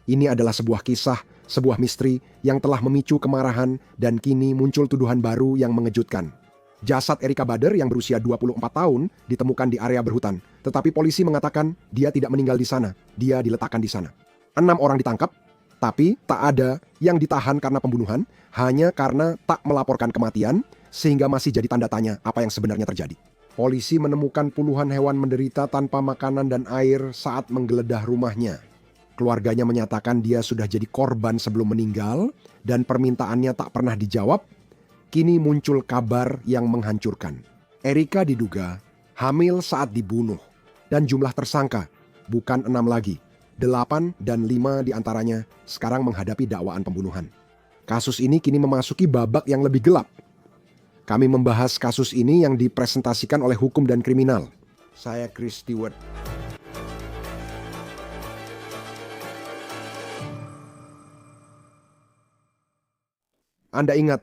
Ini adalah sebuah kisah, sebuah misteri yang telah memicu kemarahan dan kini muncul tuduhan baru yang mengejutkan. Jasad Erika Bader yang berusia 24 tahun ditemukan di area berhutan, tetapi polisi mengatakan dia tidak meninggal di sana, dia diletakkan di sana. 6 orang ditangkap, tapi tak ada yang ditahan karena pembunuhan, hanya karena tak melaporkan kematian, sehingga masih jadi tanda tanya apa yang sebenarnya terjadi. Polisi menemukan puluhan hewan menderita tanpa makanan dan air saat menggeledah rumahnya. Keluarganya menyatakan dia sudah jadi korban sebelum meninggal dan permintaannya tak pernah dijawab. Kini muncul kabar yang menghancurkan. Erika diduga hamil saat dibunuh dan jumlah tersangka bukan 6 lagi. 8 dan 5 diantaranya sekarang menghadapi dakwaan pembunuhan. Kasus ini kini memasuki babak yang lebih gelap. Kami membahas kasus ini yang dipresentasikan oleh Hukum dan Kriminal. Saya Chris Stewart. Anda ingat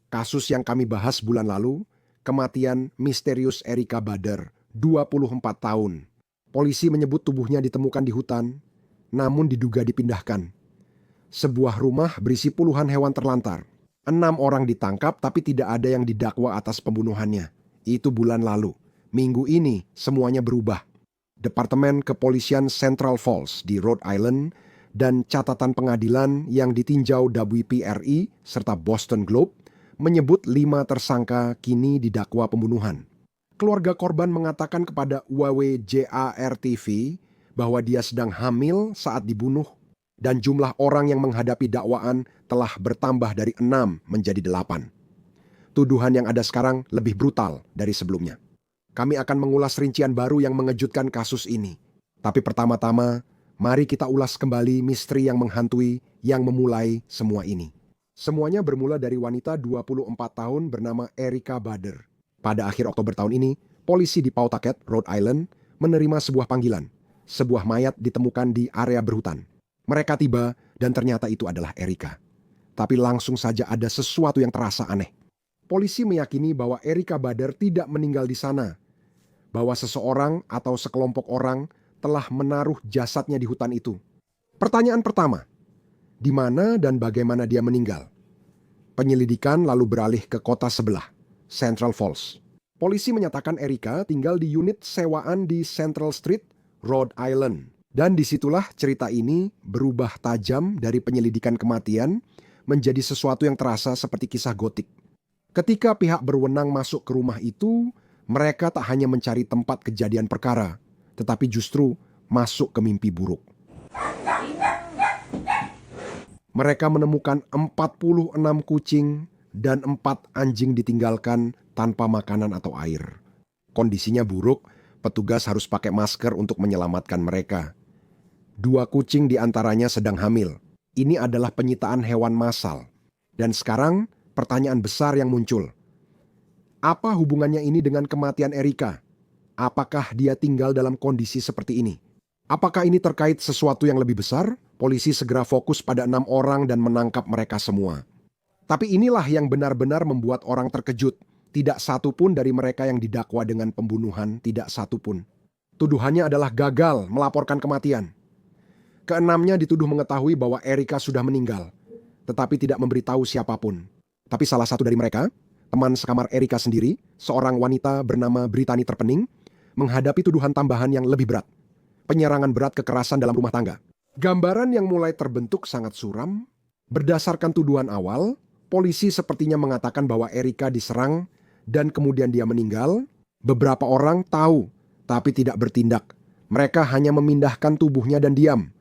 kasus yang kami bahas bulan lalu, kematian misterius Erika Bader, 24 tahun. Polisi menyebut tubuhnya ditemukan di hutan, namun diduga dipindahkan. Sebuah rumah berisi puluhan hewan terlantar. 6 orang ditangkap tapi tidak ada yang didakwa atas pembunuhannya. Itu bulan lalu. Minggu ini semuanya berubah. Departemen Kepolisian Central Falls di Rhode Island dan catatan pengadilan yang ditinjau WPRI serta Boston Globe menyebut 5 tersangka kini didakwa pembunuhan. Keluarga korban mengatakan kepada WWJAR TV bahwa dia sedang hamil saat dibunuh dan jumlah orang yang menghadapi dakwaan telah bertambah dari 6 menjadi 8. Tuduhan yang ada sekarang lebih brutal dari sebelumnya. Kami akan mengulas rincian baru yang mengejutkan kasus ini. Tapi pertama-tama, mari kita ulas kembali misteri yang menghantui yang memulai semua ini. Semuanya bermula dari wanita 24 tahun bernama Erika Bader. Pada akhir Oktober tahun ini, polisi di Pawtucket, Rhode Island, menerima sebuah panggilan. Sebuah mayat ditemukan di area berhutan. Mereka tiba dan ternyata itu adalah Erika. Tapi langsung saja ada sesuatu yang terasa aneh. Polisi meyakini bahwa Erika Bader tidak meninggal di sana. Bahwa seseorang atau sekelompok orang telah menaruh jasadnya di hutan itu. Pertanyaan pertama, di mana dan bagaimana dia meninggal? Penyelidikan lalu beralih ke kota sebelah, Central Falls. Polisi menyatakan Erika tinggal di unit sewaan di Central Street, Rhode Island. Dan disitulah cerita ini berubah tajam dari penyelidikan kematian menjadi sesuatu yang terasa seperti kisah gotik. Ketika pihak berwenang masuk ke rumah itu, mereka tak hanya mencari tempat kejadian perkara, tetapi justru masuk ke mimpi buruk. Mereka menemukan 46 kucing dan 4 anjing ditinggalkan tanpa makanan atau air. Kondisinya buruk, petugas harus pakai masker untuk menyelamatkan mereka. 2 kucing diantaranya sedang hamil. Ini adalah penyitaan hewan massal. Dan sekarang pertanyaan besar yang muncul. Apa hubungannya ini dengan kematian Erika? Apakah dia tinggal dalam kondisi seperti ini? Apakah ini terkait sesuatu yang lebih besar? Polisi segera fokus pada 6 orang dan menangkap mereka semua. Tapi inilah yang benar-benar membuat orang terkejut. Tidak satu pun dari mereka yang didakwa dengan pembunuhan, tidak satu pun. Tuduhannya adalah gagal melaporkan kematian. Keenamnya dituduh mengetahui bahwa Erika sudah meninggal, tetapi tidak memberitahu siapapun. Tapi salah satu dari mereka, teman sekamar Erika sendiri, seorang wanita bernama Brittany Terpening, menghadapi tuduhan tambahan yang lebih berat. Penyerangan berat kekerasan dalam rumah tangga. Gambaran yang mulai terbentuk sangat suram. Berdasarkan tuduhan awal, polisi sepertinya mengatakan bahwa Erika diserang dan kemudian dia meninggal. Beberapa orang tahu, tapi tidak bertindak. Mereka hanya memindahkan tubuhnya dan diam.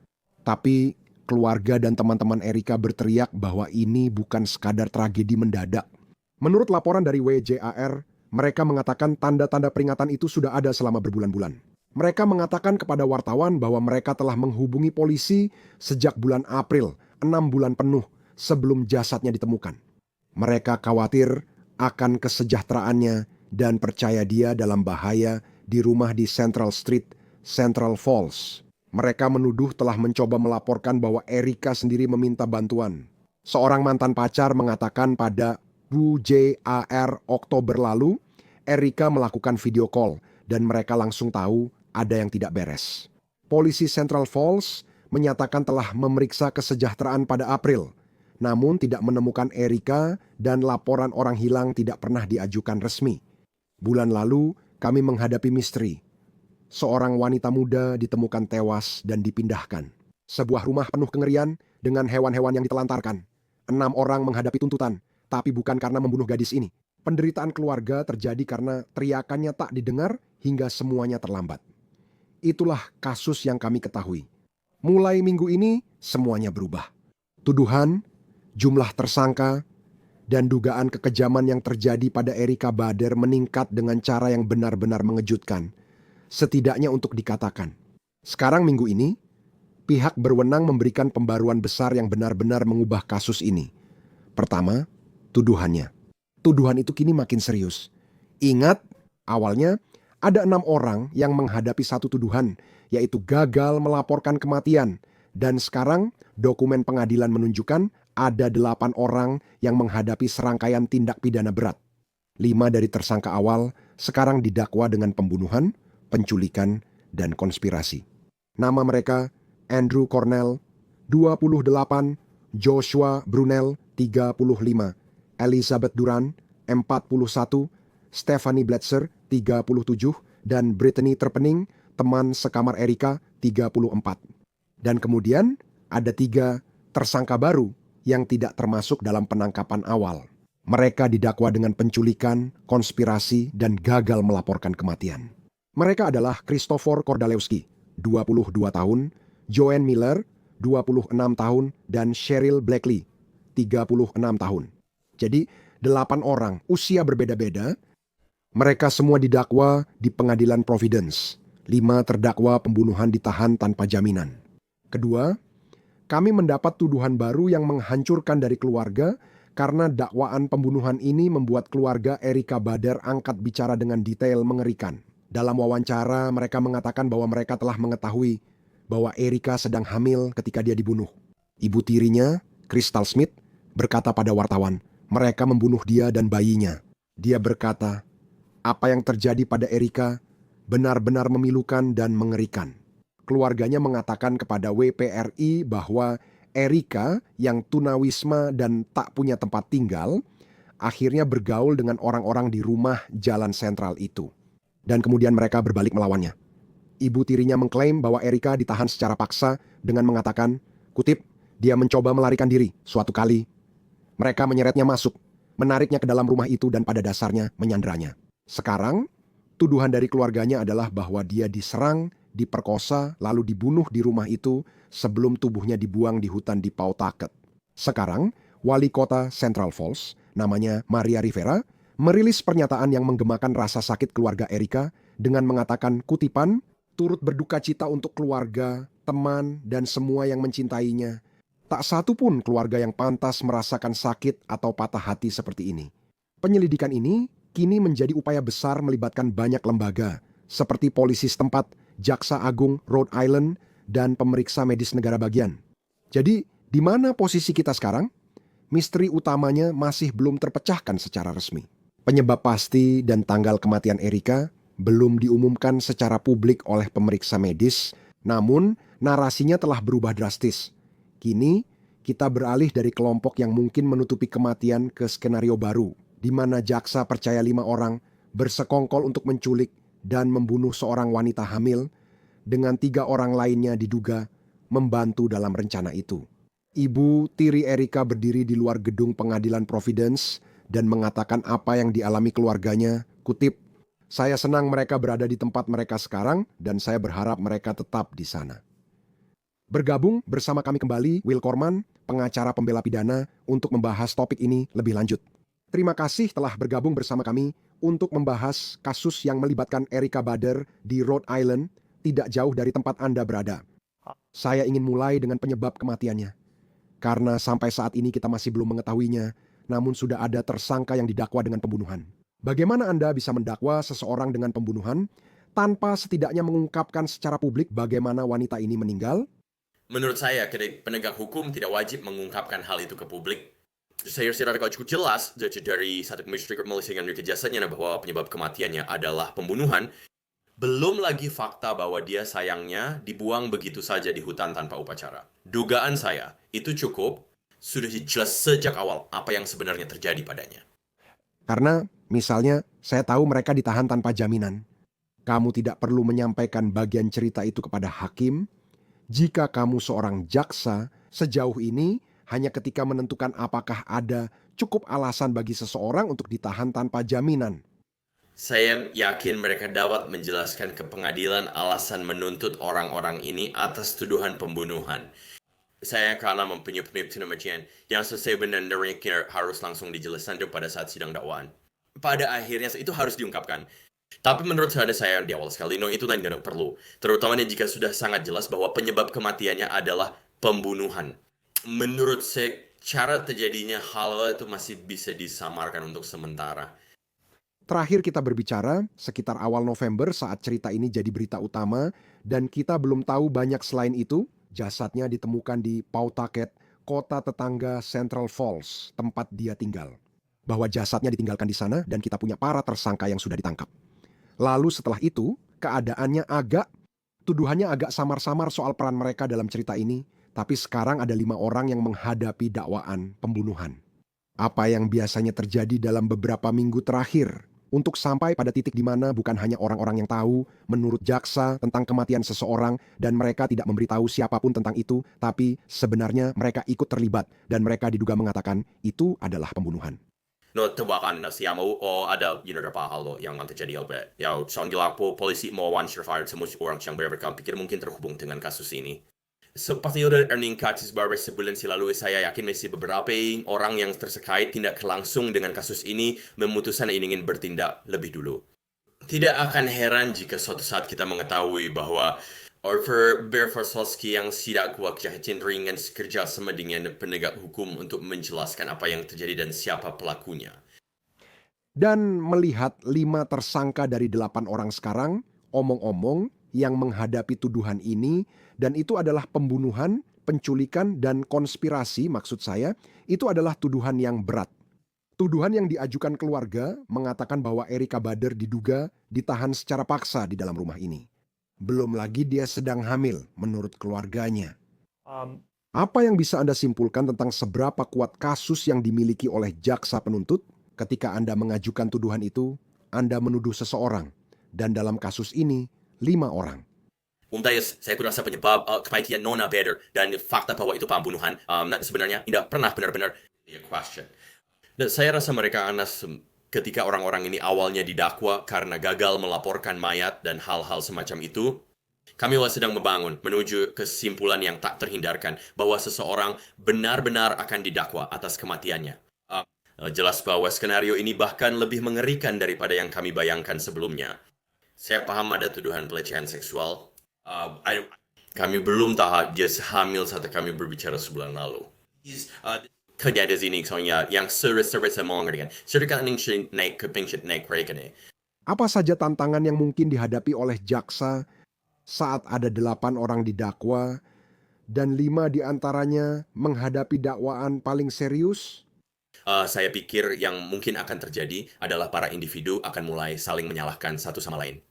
Tapi keluarga dan teman-teman Erika berteriak bahwa ini bukan sekadar tragedi mendadak. Menurut laporan dari WJAR, mereka mengatakan tanda-tanda peringatan itu sudah ada selama berbulan-bulan. Mereka mengatakan kepada wartawan bahwa mereka telah menghubungi polisi sejak bulan April, 6 bulan penuh sebelum jasadnya ditemukan. Mereka khawatir akan kesejahteraannya dan percaya dia dalam bahaya di rumah di Central Street, Central Falls. Mereka menuduh telah mencoba melaporkan bahwa Erika sendiri meminta bantuan. Seorang mantan pacar mengatakan pada WJAR Oktober lalu, Erika melakukan video call dan mereka langsung tahu ada yang tidak beres. Polisi Central Falls menyatakan telah memeriksa kesejahteraan pada April, namun tidak menemukan Erika dan laporan orang hilang tidak pernah diajukan resmi. Bulan lalu, kami menghadapi misteri. Seorang wanita muda ditemukan tewas dan dipindahkan. Sebuah rumah penuh kengerian dengan hewan-hewan yang ditelantarkan. 6 orang menghadapi tuntutan, tapi bukan karena membunuh gadis ini. Penderitaan keluarga terjadi karena teriakannya tak didengar hingga semuanya terlambat. Itulah kasus yang kami ketahui. Mulai minggu ini, semuanya berubah. Tuduhan, jumlah tersangka, dan dugaan kekejaman yang terjadi pada Erika Bader meningkat dengan cara yang benar-benar mengejutkan. Setidaknya untuk dikatakan. Sekarang minggu ini, pihak berwenang memberikan pembaruan besar yang benar-benar mengubah kasus ini. Pertama, tuduhannya. Tuduhan itu kini makin serius. Ingat, awalnya ada 6 orang yang menghadapi satu tuduhan, yaitu gagal melaporkan kematian. Dan sekarang dokumen pengadilan menunjukkan ada 8 orang yang menghadapi serangkaian tindak pidana berat. 5 dari tersangka awal sekarang didakwa dengan pembunuhan, penculikan, dan konspirasi. Nama mereka Andrew Cornell, 28, Joshua Brunel, 35, Elizabeth Duran, 41, Stephanie Bletcher, 37, dan Brittany Terpening, teman sekamar Erika, 34. Dan kemudian ada 3 tersangka baru yang tidak termasuk dalam penangkapan awal. Mereka didakwa dengan penculikan, konspirasi, dan gagal melaporkan kematian. Mereka adalah Christopher Kordalewski, 22 tahun, Joanne Miller, 26 tahun, dan Cheryl Blackley, 36 tahun. Jadi, 8 orang, usia berbeda-beda. Mereka semua didakwa di pengadilan Providence. 5 terdakwa pembunuhan ditahan tanpa jaminan. Kedua, kami mendapat tuduhan baru yang menghancurkan dari keluarga karena dakwaan pembunuhan ini membuat keluarga Erika Bader angkat bicara dengan detail mengerikan. Dalam wawancara, mereka mengatakan bahwa mereka telah mengetahui bahwa Erika sedang hamil ketika dia dibunuh. Ibu tirinya, Crystal Smith, berkata pada wartawan, mereka membunuh dia dan bayinya. Dia berkata, apa yang terjadi pada Erika benar-benar memilukan dan mengerikan. Keluarganya mengatakan kepada WPRI bahwa Erika yang tunawisma dan tak punya tempat tinggal, akhirnya bergaul dengan orang-orang di rumah jalan sentral itu. Dan kemudian mereka berbalik melawannya. Ibu tirinya mengklaim bahwa Erika ditahan secara paksa dengan mengatakan, kutip, dia mencoba melarikan diri suatu kali. Mereka menyeretnya masuk, menariknya ke dalam rumah itu dan pada dasarnya menyanderanya. Sekarang, tuduhan dari keluarganya adalah bahwa dia diserang, diperkosa, lalu dibunuh di rumah itu sebelum tubuhnya dibuang di hutan di Pawtucket. Sekarang, wali kota Central Falls, namanya Maria Rivera, merilis pernyataan yang menggemakan rasa sakit keluarga Erika dengan mengatakan kutipan, turut berduka cita untuk keluarga, teman, dan semua yang mencintainya. Tak satu pun keluarga yang pantas merasakan sakit atau patah hati seperti ini. Penyelidikan ini kini menjadi upaya besar melibatkan banyak lembaga, seperti polisi setempat, Jaksa Agung Rhode Island, dan pemeriksa medis negara bagian. Jadi, di mana posisi kita sekarang? Misteri utamanya masih belum terpecahkan secara resmi. Penyebab pasti dan tanggal kematian Erika belum diumumkan secara publik oleh pemeriksa medis, namun narasinya telah berubah drastis. Kini, kita beralih dari kelompok yang mungkin menutupi kematian ke skenario baru, di mana jaksa percaya 5 orang bersekongkol untuk menculik dan membunuh seorang wanita hamil, dengan 3 orang lainnya diduga membantu dalam rencana itu. Ibu tiri Erika berdiri di luar gedung pengadilan Providence dan mengatakan apa yang dialami keluarganya, kutip, saya senang mereka berada di tempat mereka sekarang dan saya berharap mereka tetap di sana. Bergabung bersama kami kembali Will Korman, pengacara pembela pidana, untuk membahas topik ini lebih lanjut. Terima kasih telah bergabung bersama kami untuk membahas kasus yang melibatkan Erika Bader di Rhode Island, tidak jauh dari tempat Anda berada. Saya ingin mulai dengan penyebab kematiannya. Karena sampai saat ini kita masih belum mengetahuinya, namun sudah ada tersangka yang didakwa dengan pembunuhan. Bagaimana Anda bisa mendakwa seseorang dengan pembunuhan tanpa setidaknya mengungkapkan secara publik bagaimana wanita ini meninggal? Menurut saya, penegak hukum tidak wajib mengungkapkan hal itu ke publik. Saya secara cukup jelas dari satu misteri kepolisian dari kejelasannya bahwa penyebab kematiannya adalah pembunuhan. Belum lagi fakta bahwa dia sayangnya dibuang begitu saja di hutan tanpa upacara. Dugaan saya, itu cukup sudah jelas sejak awal apa yang sebenarnya terjadi padanya. Karena misalnya saya tahu mereka ditahan tanpa jaminan. Kamu tidak perlu menyampaikan bagian cerita itu kepada hakim. Jika kamu seorang jaksa, sejauh ini hanya ketika menentukan apakah ada cukup alasan bagi seseorang untuk ditahan tanpa jaminan. Saya yakin mereka dapat menjelaskan ke pengadilan alasan menuntut orang-orang ini atas tuduhan pembunuhan. Saya karena mempunyai penelitian yang sebenarnya harus langsung dijelaskan pada saat sidang dakwaan. Pada akhirnya itu harus diungkapkan. Tapi menurut saya di awal sekali, no, itu lain tidak perlu. Terutama jika sudah sangat jelas bahwa penyebab kematiannya adalah pembunuhan. Menurut saya, cara terjadinya hal itu masih bisa disamarkan untuk sementara. Terakhir kita berbicara sekitar awal November saat cerita ini jadi berita utama dan kita belum tahu banyak selain itu. Jasadnya ditemukan di Pawtucket, kota tetangga Central Falls, tempat dia tinggal. Bahwa jasadnya ditinggalkan di sana dan kita punya para tersangka yang sudah ditangkap. Lalu setelah itu, tuduhannya agak samar-samar soal peran mereka dalam cerita ini, tapi sekarang ada 5 orang yang menghadapi dakwaan pembunuhan. Apa yang biasanya terjadi dalam beberapa minggu terakhir untuk sampai pada titik di mana bukan hanya orang-orang yang tahu menurut jaksa tentang kematian seseorang dan mereka tidak memberitahu siapapun tentang itu, tapi sebenarnya mereka ikut terlibat dan mereka diduga mengatakan itu adalah pembunuhan. No, tebakan na siya mo o ada beberapa hal yang terjadi. Ya, soal gila po polisi mo wawancara semua orang yang berpikir mungkin terhubung dengan kasus ini. Seperti udah earning kasus beberapa sebulan lalu, saya yakin masih beberapa orang yang terkait tindak langsung dengan kasus ini memutuskan ingin bertindak lebih dulu. Tidak akan heran jika suatu saat kita mengetahui bahwa Oliver Berfosolski yang tidak kuat jahatin ringan kerja sama dengan penegak hukum untuk menjelaskan apa yang terjadi dan siapa pelakunya. Dan melihat 5 tersangka dari 8 orang sekarang, omong-omong yang menghadapi tuduhan ini, dan itu adalah pembunuhan, penculikan, dan konspirasi maksud saya, itu adalah tuduhan yang berat. Tuduhan yang diajukan keluarga mengatakan bahwa Erika Bader diduga ditahan secara paksa di dalam rumah ini. Belum lagi dia sedang hamil menurut keluarganya. Apa yang bisa Anda simpulkan tentang seberapa kuat kasus yang dimiliki oleh jaksa penuntut ketika Anda mengajukan tuduhan itu? Anda menuduh seseorang, dan dalam kasus ini 5 orang. Umtayas, saya kurasa penyebab kematian Nona Bader dan fakta bahwa itu pembunuhan sebenarnya tidak pernah benar-benar question. Dan saya rasa mereka ketika orang-orang ini awalnya didakwa karena gagal melaporkan mayat dan hal-hal semacam itu, kami sedang membangun menuju kesimpulan yang tak terhindarkan bahwa seseorang benar-benar akan didakwa atas kematiannya. Jelas bahwa skenario ini bahkan lebih mengerikan daripada yang kami bayangkan sebelumnya. Saya paham ada tuduhan pelecehan seksual. Kami belum tahu dia hamil saat kami berbicara sebulan lalu. Kejadian ini soalnya yang serius-serius mengerikan. Sedangkan ini naik ke pingsit naik mereka nih. Apa saja tantangan yang mungkin dihadapi oleh jaksa saat ada 8 orang didakwa dan 5 diantaranya menghadapi dakwaan paling serius? Saya pikir yang mungkin akan terjadi adalah para individu akan mulai saling menyalahkan satu sama lain.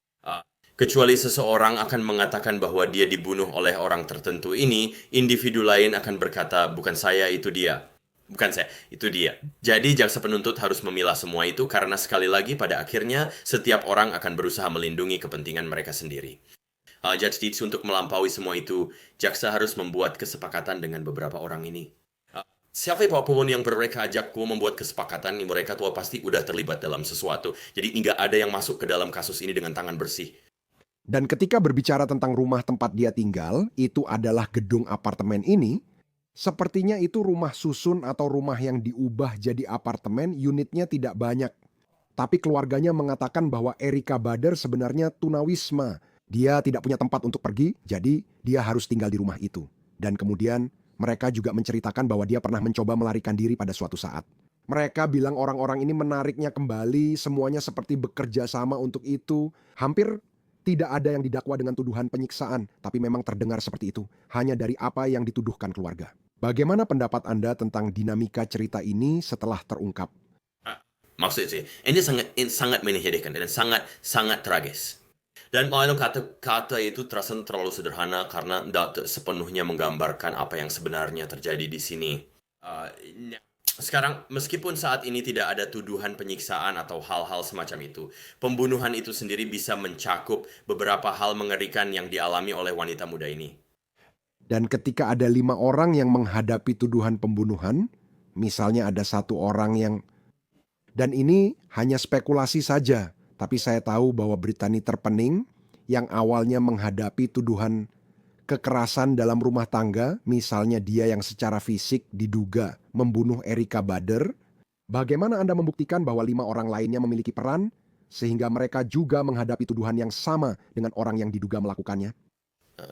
Kecuali seseorang akan mengatakan bahwa dia dibunuh oleh orang tertentu ini, individu lain akan berkata, bukan saya, itu dia. Bukan saya, itu dia. Jadi jaksa penuntut harus memilah semua itu karena sekali lagi pada akhirnya setiap orang akan berusaha melindungi kepentingan mereka sendiri. Jadi untuk melampaui semua itu, jaksa harus membuat kesepakatan dengan beberapa orang ini. Siapapun yang mereka ajak membuat kesepakatan, mereka tua pasti udah terlibat dalam sesuatu. Jadi nggak ada yang masuk ke dalam kasus ini dengan tangan bersih. Dan ketika berbicara tentang rumah tempat dia tinggal, itu adalah gedung apartemen ini, sepertinya itu rumah susun atau rumah yang diubah jadi apartemen, unitnya tidak banyak. Tapi keluarganya mengatakan bahwa Erika Bader sebenarnya tunawisma. Dia tidak punya tempat untuk pergi, jadi dia harus tinggal di rumah itu. Dan kemudian mereka juga menceritakan bahwa dia pernah mencoba melarikan diri pada suatu saat. Mereka bilang orang-orang ini menariknya kembali, semuanya seperti bekerja sama untuk itu. Hampir tidak ada yang didakwa dengan tuduhan penyiksaan, tapi memang terdengar seperti itu, hanya dari apa yang dituduhkan keluarga. Bagaimana pendapat Anda tentang dinamika cerita ini setelah terungkap? Maksud saya, ini sangat menyedihkan dan sangat tragis. Dan malah kata-kata itu terasa terlalu sederhana karena tidak sepenuhnya menggambarkan apa yang sebenarnya terjadi di sini. Uh, Sekarang, meskipun saat ini tidak ada tuduhan penyiksaan atau hal-hal semacam itu, pembunuhan itu sendiri bisa mencakup beberapa hal mengerikan yang dialami oleh wanita muda ini. Dan ketika ada 5 orang yang menghadapi tuduhan pembunuhan, misalnya ada 1 orang yang... Dan ini hanya spekulasi saja, tapi saya tahu bahwa Britani terpening yang awalnya menghadapi tuduhan kekerasan dalam rumah tangga, misalnya dia yang secara fisik diduga membunuh Erika Bader. Bagaimana Anda membuktikan bahwa 5 orang lainnya memiliki peran, sehingga mereka juga menghadapi tuduhan yang sama dengan orang yang diduga melakukannya?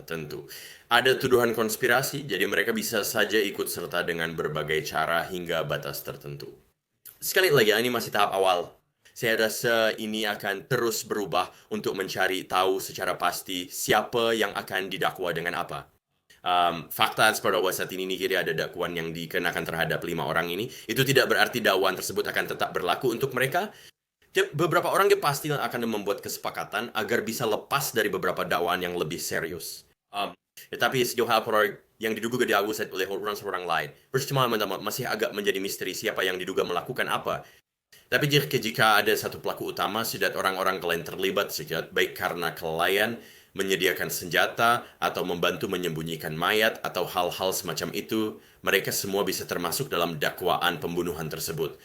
Tentu. Ada tuduhan konspirasi, jadi mereka bisa saja ikut serta dengan berbagai cara hingga batas tertentu. Sekali lagi, ini masih tahap awal. Saya rasa ini akan terus berubah untuk mencari tahu secara pasti siapa yang akan didakwa dengan apa. Fakta pada saat ini kira ada dakwaan yang dikenakan terhadap 5 orang ini. Itu tidak berarti dakwaan tersebut akan tetap berlaku untuk mereka. Beberapa orang pasti akan membuat kesepakatan agar bisa lepas dari beberapa dakwaan yang lebih serius. Tapi sejauh hal yang diduga diakus oleh orang lain, percuma masih agak menjadi misteri siapa yang diduga melakukan apa. Tapi jika ada satu pelaku utama, sudah orang-orang lain terlibat, baik karena klien menyediakan senjata atau membantu menyembunyikan mayat atau hal-hal semacam itu, mereka semua bisa termasuk dalam dakwaan pembunuhan tersebut.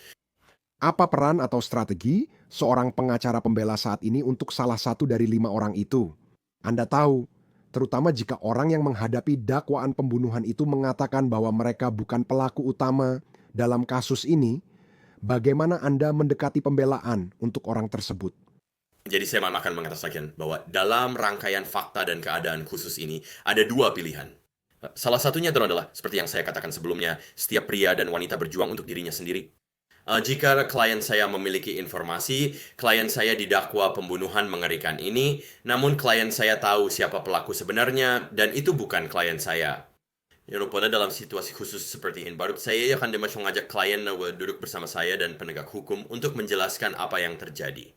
Apa peran atau strategi seorang pengacara pembela saat ini untuk salah satu dari 5 orang itu? Anda tahu, terutama jika orang yang menghadapi dakwaan pembunuhan itu mengatakan bahwa mereka bukan pelaku utama dalam kasus ini, bagaimana Anda mendekati pembelaan untuk orang tersebut? Jadi saya akan mengatakan bahwa dalam rangkaian fakta dan keadaan khusus ini ada 2 pilihan. Salah satunya adalah, seperti yang saya katakan sebelumnya, setiap pria dan wanita berjuang untuk dirinya sendiri. Jika klien saya memiliki informasi, klien saya didakwa pembunuhan mengerikan ini, namun klien saya tahu siapa pelaku sebenarnya, dan itu bukan klien saya. Pada dalam situasi khusus seperti ini, baru saya akan mengajak klien duduk bersama saya dan penegak hukum untuk menjelaskan apa yang terjadi.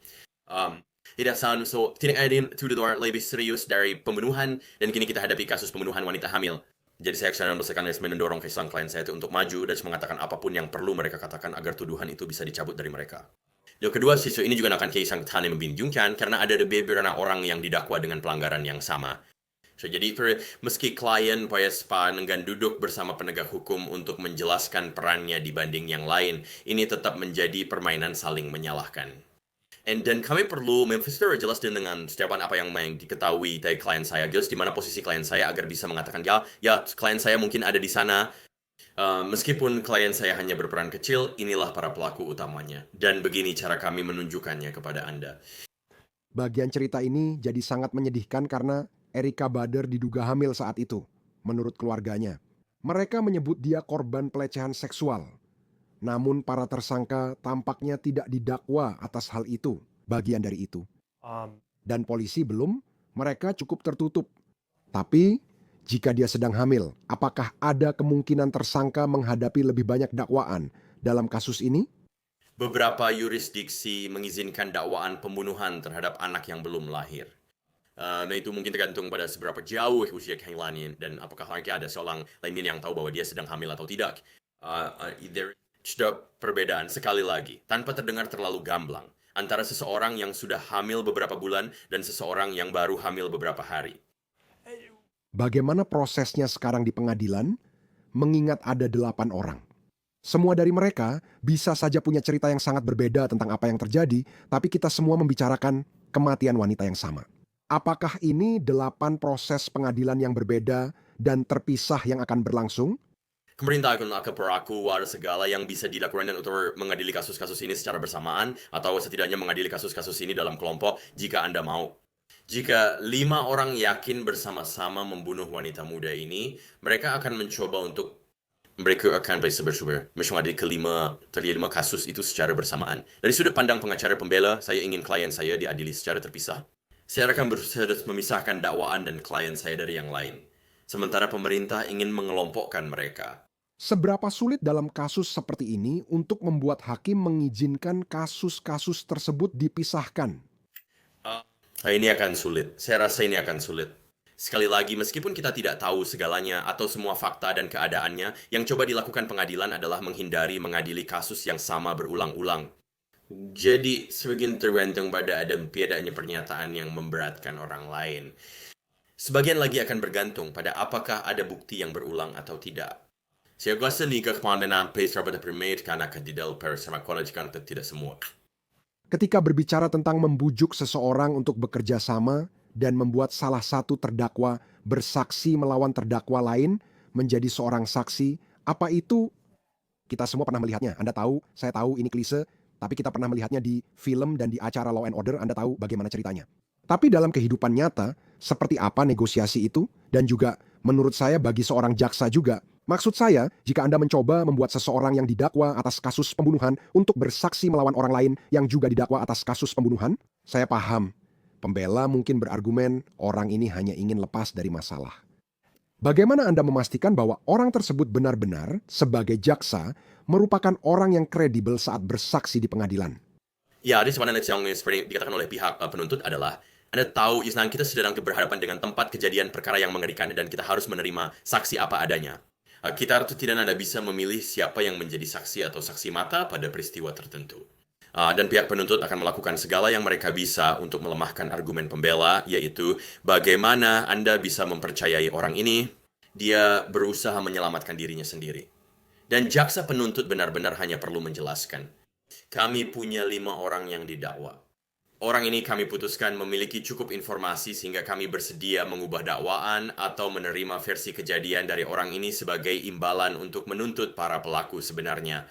Tidak ada tuduhan lebih serius dari pembunuhan, dan kini kita hadapi kasus pembunuhan wanita hamil. Jadi saya akan mendorong kesang klien saya itu untuk maju dan mengatakan apapun yang perlu mereka katakan agar tuduhan itu bisa dicabut dari mereka. Yang kedua, siswa ini juga akan kisah yang membingungkan karena ada beberapa orang yang didakwa dengan pelanggaran yang sama. Jadi meski klien enggan duduk bersama penegak hukum untuk menjelaskan perannya dibanding yang lain, ini tetap menjadi permainan saling menyalahkan. Dan kami perlu memfasilitasi jelas dengan setiap apa yang diketahui dari klien saya, jelas di mana posisi klien saya agar bisa mengatakan ya klien saya mungkin ada di sana. Meskipun klien saya hanya berperan kecil, inilah para pelaku utamanya. Dan begini cara kami menunjukkannya kepada Anda. Bagian cerita ini jadi sangat menyedihkan karena Erika Bader diduga hamil saat itu, menurut keluarganya. Mereka menyebut dia korban pelecehan seksual. Namun para tersangka tampaknya tidak didakwa atas hal itu, bagian dari itu. Dan polisi belum, mereka cukup tertutup. Tapi jika dia sedang hamil, apakah ada kemungkinan tersangka menghadapi lebih banyak dakwaan dalam kasus ini? Beberapa yurisdiksi mengizinkan dakwaan pembunuhan terhadap anak yang belum lahir. Nah itu mungkin tergantung pada seberapa jauh usia kehamilannya dan apakah ada seorang lainnya yang tahu bahwa dia sedang hamil atau tidak. Sudah perbedaan sekali lagi, tanpa terdengar terlalu gamblang, antara seseorang yang sudah hamil beberapa bulan dan seseorang yang baru hamil beberapa hari. Bagaimana prosesnya sekarang di pengadilan, mengingat ada 8 orang? Semua dari mereka bisa saja punya cerita yang sangat berbeda tentang apa yang terjadi, tapi kita semua membicarakan kematian wanita yang sama. Apakah ini 8 proses pengadilan yang berbeda dan terpisah yang akan berlangsung? Pemerintah akan berlaku ada segala yang bisa dilakukan untuk mengadili kasus-kasus ini secara bersamaan atau setidaknya mengadili kasus-kasus ini dalam kelompok jika Anda mau. Jika 5 orang yakin bersama-sama membunuh wanita muda ini, mereka akan mencoba untuk mengadili kelima kasus itu secara bersamaan. Dari sudut pandang pengacara pembela, saya ingin klien saya diadili secara terpisah. Saya akan berusaha memisahkan dakwaan dan klien saya dari yang lain. Sementara pemerintah ingin mengelompokkan mereka. Seberapa sulit dalam kasus seperti ini untuk membuat hakim mengizinkan kasus-kasus tersebut dipisahkan? Ini akan sulit. Saya rasa ini akan sulit. Sekali lagi, meskipun kita tidak tahu segalanya atau semua fakta dan keadaannya, yang coba dilakukan pengadilan adalah menghindari mengadili kasus yang sama berulang-ulang. Jadi, sebagian tergantung pada ada tiadanya pernyataan yang memberatkan orang lain. Sebagian lagi akan bergantung pada apakah ada bukti yang berulang atau tidak. Saya rasa ni kekhawatiran pesar pada primate karena ketidak bersama college kan tidak semua. Ketika berbicara tentang membujuk seseorang untuk bekerja sama dan membuat salah satu terdakwa bersaksi melawan terdakwa lain menjadi seorang saksi, apa itu? Kita semua pernah melihatnya. Anda tahu, saya tahu ini klise, tapi kita pernah melihatnya di film dan di acara Law and Order. Anda tahu bagaimana ceritanya. Tapi dalam kehidupan nyata, seperti apa negosiasi itu? Dan juga menurut saya bagi seorang jaksa juga. Maksud saya, jika Anda mencoba membuat seseorang yang didakwa atas kasus pembunuhan untuk bersaksi melawan orang lain yang juga didakwa atas kasus pembunuhan, saya paham. Pembela mungkin berargumen orang ini hanya ingin lepas dari masalah. Bagaimana Anda memastikan bahwa orang tersebut benar-benar sebagai jaksa merupakan orang yang kredibel saat bersaksi di pengadilan? Ya, di sebenarnya yang seperti dikatakan oleh pihak penuntut adalah Anda tahu, Isnan, kita sedang berhadapan dengan tempat kejadian perkara yang mengerikan dan kita harus menerima saksi apa adanya. Kita tidak ada bisa memilih siapa yang menjadi saksi atau saksi mata pada peristiwa tertentu. Dan pihak penuntut akan melakukan segala yang mereka bisa untuk melemahkan argumen pembela, yaitu bagaimana Anda bisa mempercayai orang ini, dia berusaha menyelamatkan dirinya sendiri. Dan jaksa penuntut benar-benar hanya perlu menjelaskan. Kami punya 5 orang yang didakwa. Orang ini kami putuskan memiliki cukup informasi sehingga kami bersedia mengubah dakwaan atau menerima versi kejadian dari orang ini sebagai imbalan untuk menuntut para pelaku sebenarnya.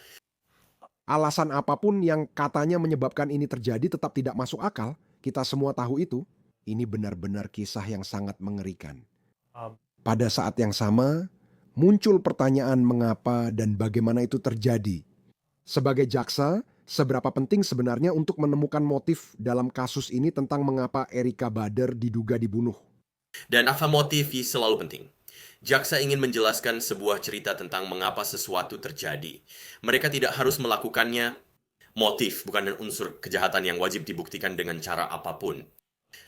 Alasan apapun yang katanya menyebabkan ini terjadi tetap tidak masuk akal. Kita semua tahu itu. Ini benar-benar kisah yang sangat mengerikan. Pada saat yang sama, muncul pertanyaan mengapa dan bagaimana itu terjadi. Sebagai jaksa, seberapa penting sebenarnya untuk menemukan motif dalam kasus ini tentang mengapa Erika Bader diduga dibunuh? Dan apa motif selalu penting. Jaksa ingin menjelaskan sebuah cerita tentang mengapa sesuatu terjadi. Mereka tidak harus melakukannya. Motif bukan unsur kejahatan yang wajib dibuktikan dengan cara apapun.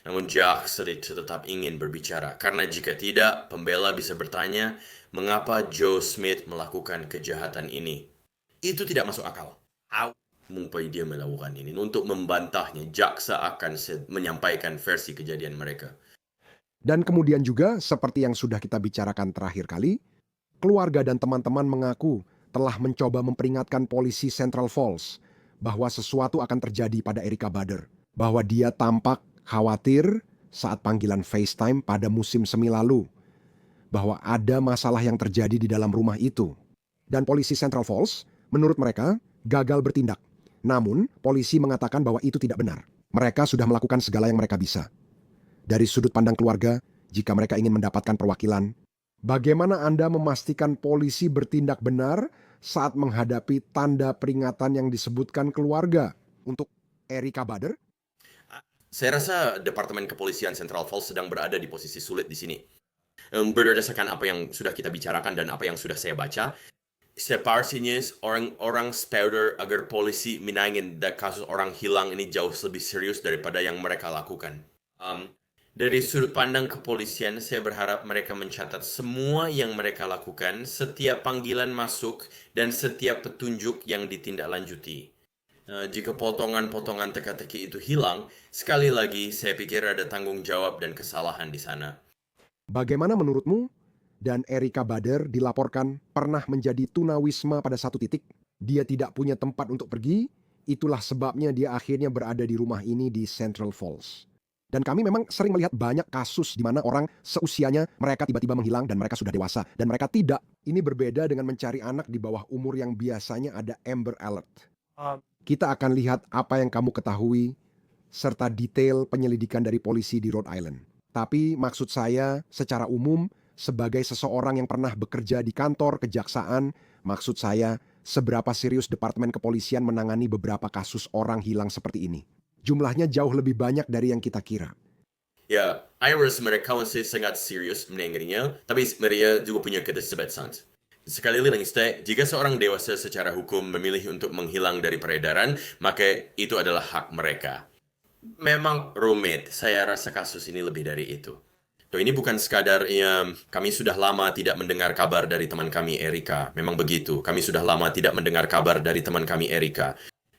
Namun jaksa tetap ingin berbicara, karena jika tidak, pembela bisa bertanya, mengapa Joe Smith melakukan kejahatan ini? Itu tidak masuk akal. Mengapa dia melakukan ini? Untuk membantahnya, jaksa akan menyampaikan versi kejadian mereka. Dan kemudian juga, seperti yang sudah kita bicarakan terakhir kali, keluarga dan teman-teman mengaku telah mencoba memperingatkan polisi Central Falls bahwa sesuatu akan terjadi pada Erika Bader. Bahwa dia tampak khawatir saat panggilan FaceTime pada musim semi lalu. Bahwa ada masalah yang terjadi di dalam rumah itu. Dan polisi Central Falls, menurut mereka, gagal bertindak. Namun, polisi mengatakan bahwa itu tidak benar. Mereka sudah melakukan segala yang mereka bisa. Dari sudut pandang keluarga, jika mereka ingin mendapatkan perwakilan, bagaimana Anda memastikan polisi bertindak benar saat menghadapi tanda peringatan yang disebutkan keluarga untuk Erika Bader? Saya rasa Departemen Kepolisian Central Falls sedang berada di posisi sulit di sini. Berdasarkan apa yang sudah kita bicarakan dan apa yang sudah saya baca, separasinya orang-orang spauder agar polisi menangin kasus orang hilang ini jauh lebih serius daripada yang mereka lakukan. Dari sudut pandang kepolisian, saya berharap mereka mencatat semua yang mereka lakukan, setiap panggilan masuk, dan setiap petunjuk yang ditindaklanjuti. Jika potongan-potongan teka-teki itu hilang, sekali lagi saya pikir ada tanggung jawab dan kesalahan di sana. Bagaimana menurutmu? Dan Erika Bader dilaporkan pernah menjadi tunawisma pada satu titik. Dia tidak punya tempat untuk pergi, itulah sebabnya dia akhirnya berada di rumah ini di Central Falls. Dan kami memang sering melihat banyak kasus di mana orang seusianya mereka tiba-tiba menghilang dan mereka sudah dewasa. Dan mereka tidak. Ini berbeda dengan mencari anak di bawah umur yang biasanya ada Amber Alert. Kita akan lihat apa yang kamu ketahui serta detail penyelidikan dari polisi di Rhode Island. Tapi maksud saya secara umum sebagai seseorang yang pernah bekerja di kantor kejaksaan, maksud saya seberapa serius Departemen Kepolisian menangani beberapa kasus orang hilang seperti ini. Jumlahnya jauh lebih banyak dari yang kita kira. Ya, Iris mereka masih sangat serius menanganinya, tapi mereka juga punya keterbatasan. Sekali lagi, jika seorang dewasa secara hukum memilih untuk menghilang dari peredaran, maka itu adalah hak mereka. Memang rumit. Saya rasa kasus ini lebih dari itu. Ini bukan sekadar kami sudah lama tidak mendengar kabar dari teman kami Erika. Memang begitu. Kami sudah lama tidak mendengar kabar dari teman kami Erika.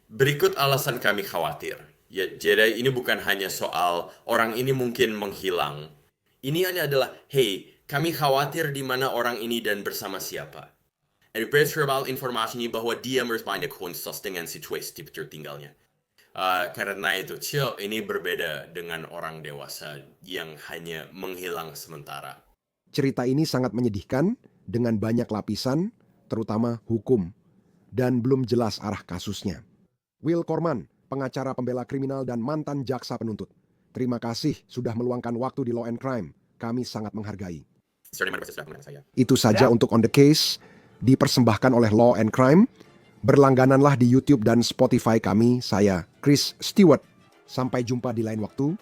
Berikut alasan kami khawatir. Ya, jadi ini bukan hanya soal orang ini mungkin menghilang. Ini adalah, hey, kami khawatir di mana orang ini dan bersama siapa. Berbeda informasinya bahwa dia bermain konsens dengan situasi tertinggalnya. Karena itu, ini berbeda dengan orang dewasa yang hanya menghilang sementara. Cerita ini sangat menyedihkan dengan banyak lapisan, terutama hukum, dan belum jelas arah kasusnya. Will Korman, pengacara pembela kriminal dan mantan jaksa penuntut. Terima kasih sudah meluangkan waktu di Law and Crime. Kami sangat menghargai. Itu saja untuk On The Case, dipersembahkan oleh Law and Crime. Berlanggananlah di YouTube dan Spotify kami, saya Chris Stewart. Sampai jumpa di lain waktu.